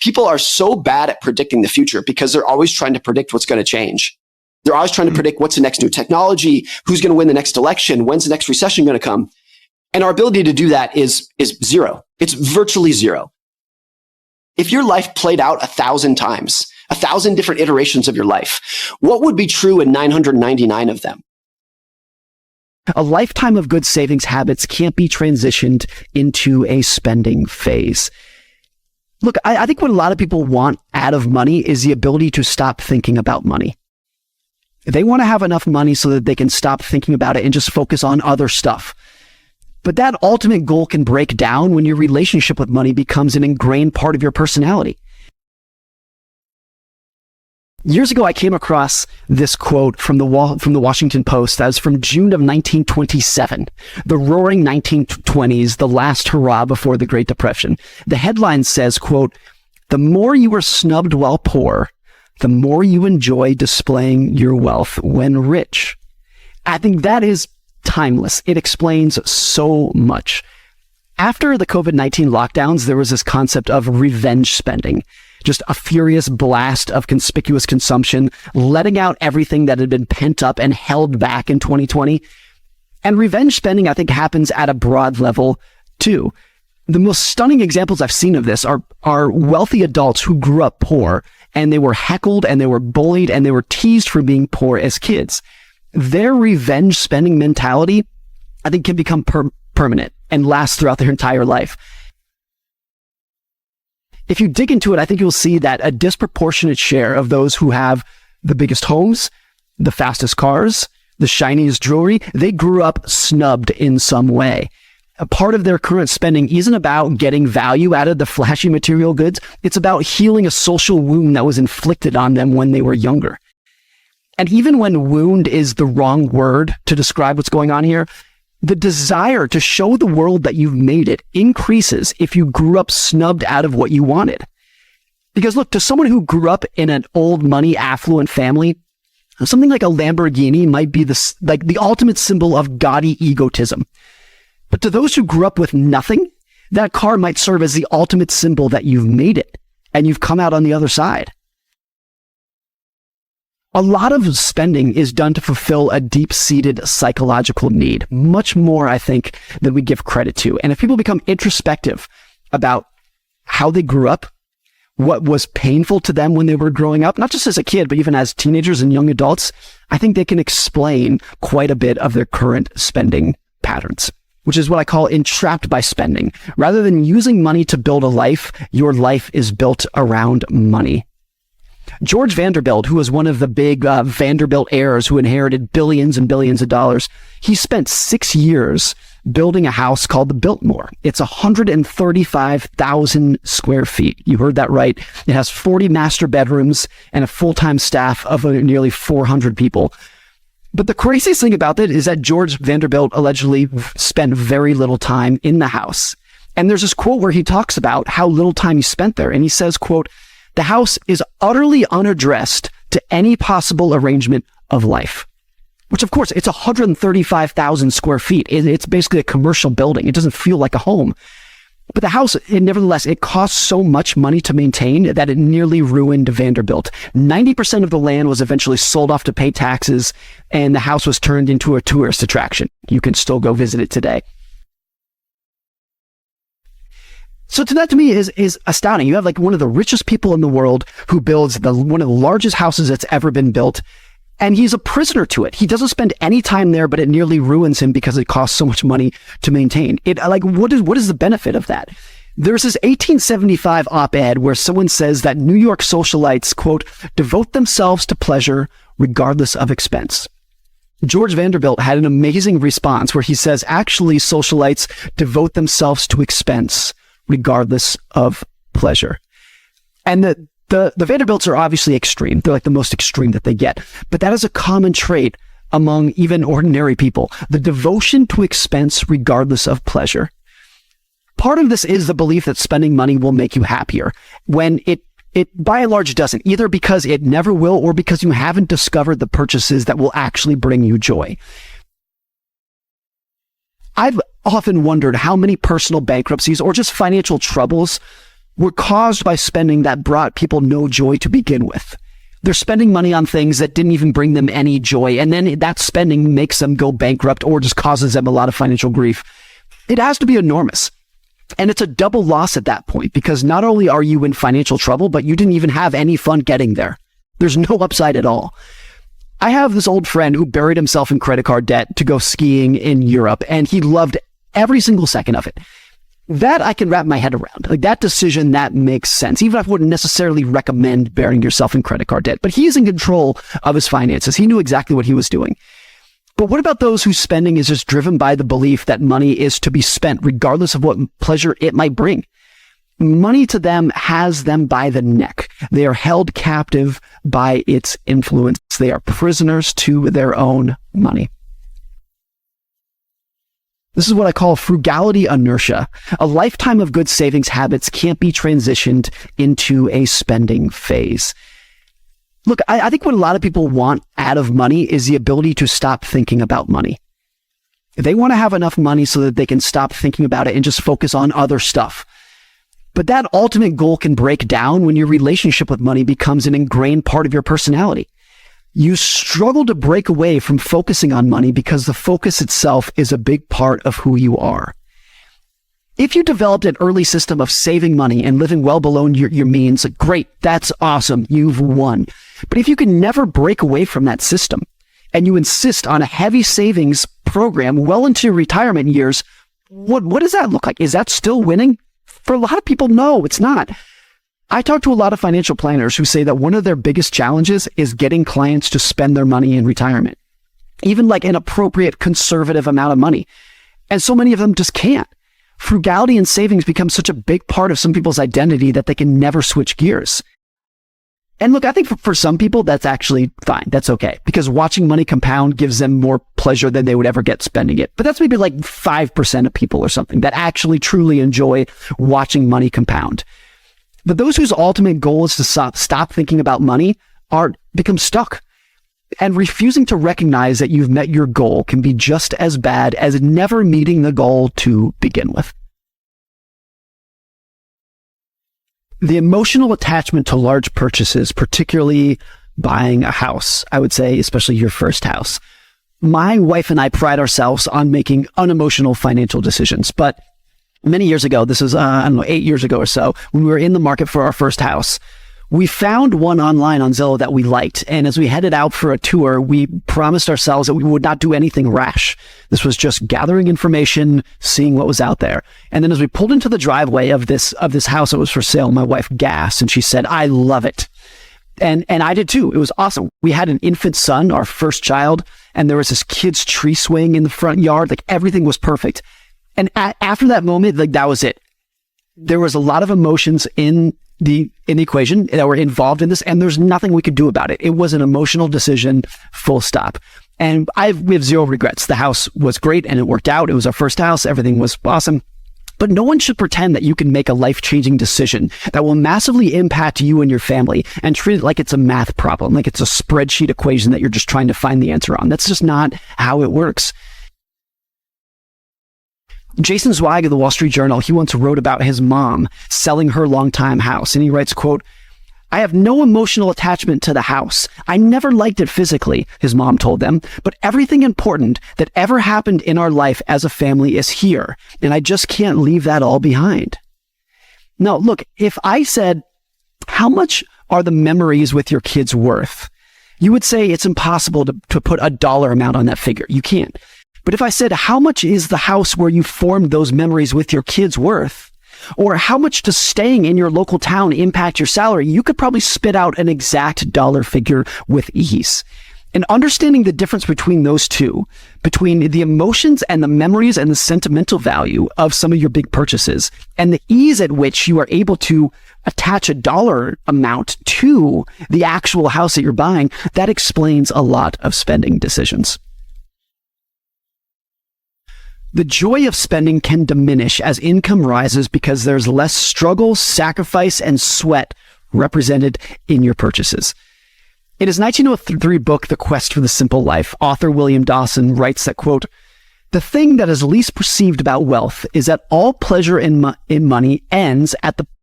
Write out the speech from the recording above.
People are so bad at predicting the future because they're always trying to predict what's going to change. They're always trying to predict what's the next new technology, who's going to win the next election, when's the next recession going to come. And our ability to do that is zero. It's virtually zero. If your life played out 1,000 times, 1,000 different iterations of your life, what would be true in 999 of them? A lifetime of good savings habits can't be transitioned into a spending phase. Look, I think what a lot of people want out of money is the ability to stop thinking about money. They want to have enough money so that they can stop thinking about it and just focus on other stuff. But that ultimate goal can break down when your relationship with money becomes an ingrained part of your personality. Years ago, I came across this quote from the Washington Post that was from June of 1927, the roaring 1920s, the last hurrah before the Great Depression. The headline says, quote, "The more you are snubbed while poor, the more you enjoy displaying your wealth when rich." I think that is timeless. It explains so much. After the COVID-19 lockdowns, there was this concept of revenge spending. Just a furious blast of conspicuous consumption, letting out everything that had been pent up and held back in 2020. And revenge spending, I think, happens at a broad level too. The most stunning examples I've seen of this are wealthy adults who grew up poor, and they were heckled and they were bullied and they were teased for being poor as kids. Their revenge spending mentality, I think, can become permanent and last throughout their entire life. If you dig into it, I think you'll see that a disproportionate share of those who have the biggest homes, the fastest cars, the shiniest jewelry, they grew up snubbed in some way. A part of their current spending isn't about getting value out of the flashy material goods. It's about healing a social wound that was inflicted on them when they were younger. And even when wound is the wrong word to describe what's going on here, the desire to show the world that you've made it increases if you grew up snubbed out of what you wanted. Because look, to someone who grew up in an old money, affluent family, something like a Lamborghini might be the ultimate symbol of gaudy egotism. But to those who grew up with nothing, that car might serve as the ultimate symbol that you've made it and you've come out on the other side. A lot of spending is done to fulfill a deep-seated psychological need, much more, I think, than we give credit to. And if people become introspective about how they grew up, what was painful to them when they were growing up, not just as a kid, but even as teenagers and young adults, I think they can explain quite a bit of their current spending patterns, which is what I call entrapped by spending. Rather than using money to build a life, your life is built around money. George Vanderbilt, who was one of the big Vanderbilt heirs who inherited billions and billions of dollars, he spent 6 years building a house called the Biltmore. It's 135,000 square feet. You heard that right. It has 40 master bedrooms and a full-time staff of nearly 400 people. But the craziest thing about it is that George Vanderbilt allegedly spent very little time in the house. And there's this quote where he talks about how little time he spent there. And he says, quote, "The house is utterly unaddressed to any possible arrangement of life." Which, of course, it's 135,000 square feet. It's basically a commercial building. It doesn't feel like a home. But the house, nevertheless, it costs so much money to maintain that it nearly ruined Vanderbilt. 90% of the land was eventually sold off to pay taxes, and the house was turned into a tourist attraction. You can still go visit it today. So that to me is astounding. You have like one of the richest people in the world who builds one of the largest houses that's ever been built, and he's a prisoner to it. He doesn't spend any time there, but it nearly ruins him because it costs so much money to maintain. What is the benefit of that? There's this 1875 op-ed where someone says that New York socialites, quote, "devote themselves to pleasure regardless of expense." George Vanderbilt had an amazing response where he says, actually, socialites devote themselves to expense regardless of pleasure. And the Vanderbilts are obviously extreme. They're like the most extreme that they get. But that is a common trait among even ordinary people. The devotion to expense regardless of pleasure. Part of this is the belief that spending money will make you happier, when it by and large doesn't, either because it never will or because you haven't discovered the purchases that will actually bring you joy. I've often wondered how many personal bankruptcies or just financial troubles were caused by spending that brought people no joy to begin with. They're spending money on things that didn't even bring them any joy, and then that spending makes them go bankrupt or just causes them a lot of financial grief. It has to be enormous. And it's a double loss at that point, because not only are you in financial trouble, but you didn't even have any fun getting there. There's no upside at all. I have this old friend who buried himself in credit card debt to go skiing in Europe, and he loved every single second of it. That I can wrap my head around. Like, that decision, that makes sense. Even if I wouldn't necessarily recommend burying yourself in credit card debt, but he's in control of his finances. He knew exactly what he was doing. But what about those whose spending is just driven by the belief that money is to be spent regardless of what pleasure it might bring? Money to them has them by the neck. They are held captive by its influence. They are prisoners to their own money. This is what I call frugality inertia. A lifetime of good savings habits can't be transitioned into a spending phase. Look, I think what a lot of people want out of money is the ability to stop thinking about money. They want to have enough money so that they can stop thinking about it and just focus on other stuff. But that ultimate goal can break down when your relationship with money becomes an ingrained part of your personality. You struggle to break away from focusing on money because the focus itself is a big part of who you are. If you developed an early system of saving money and living well below your means, great, that's awesome, you've won. But if you can never break away from that system and you insist on a heavy savings program well into your retirement years, what does that look like? Is that still winning? For a lot of people, no, it's not. I talk to a lot of financial planners who say that one of their biggest challenges is getting clients to spend their money in retirement, even like an appropriate conservative amount of money. And so many of them just can't. Frugality and savings become such a big part of some people's identity that they can never switch gears. And look, I think for some people, that's actually fine. That's okay. Because watching money compound gives them more pleasure than they would ever get spending it. But that's maybe like 5% of people or something that actually truly enjoy watching money compound. But those whose ultimate goal is to stop thinking about money become stuck. And refusing to recognize that you've met your goal can be just as bad as never meeting the goal to begin with. The emotional attachment to large purchases, particularly buying a house, I would say, especially your first house. My wife and I pride ourselves on making unemotional financial decisions. But many years ago, this is, 8 years ago or so, when we were in the market for our first house, we found one online on Zillow that we liked. And as we headed out for a tour, we promised ourselves that we would not do anything rash. This was just gathering information, seeing what was out there. And then as we pulled into the driveway of this house that was for sale, my wife gasped and she said, "I love it." And I did too. It was awesome. We had an infant son, our first child, and there was this kid's tree swing in the front yard. Like, everything was perfect. And after that moment, like, that was it. There was a lot of emotions in the equation that were involved in this, and there's nothing we could do about it. It was an emotional decision, full stop. And we have zero regrets. The house was great and it worked out. It was our first house. Everything was awesome. But no one should pretend that you can make a life-changing decision that will massively impact you and your family and treat it like it's a math problem, like it's a spreadsheet equation that you're just trying to find the answer on. That's just not how it works. Jason Zweig of the Wall Street Journal, he once wrote about his mom selling her longtime house. And he writes, quote, "I have no emotional attachment to the house. I never liked it physically," his mom told them, "but everything important that ever happened in our life as a family is here. And I just can't leave that all behind." Now, look, if I said, how much are the memories with your kids worth? You would say it's impossible to put a dollar amount on that figure. You can't. But if I said, how much is the house where you formed those memories with your kids worth? Or how much does staying in your local town impact your salary? You could probably spit out an exact dollar figure with ease. And understanding the difference between those two, between the emotions and the memories and the sentimental value of some of your big purchases, and the ease at which you are able to attach a dollar amount to the actual house that you're buying, that explains a lot of spending decisions. The joy of spending can diminish as income rises because there's less struggle, sacrifice, and sweat represented in your purchases. In his 1903 book, The Quest for the Simple Life, author William Dawson writes that, quote, "The thing that is least perceived about wealth is that all pleasure in money ends at the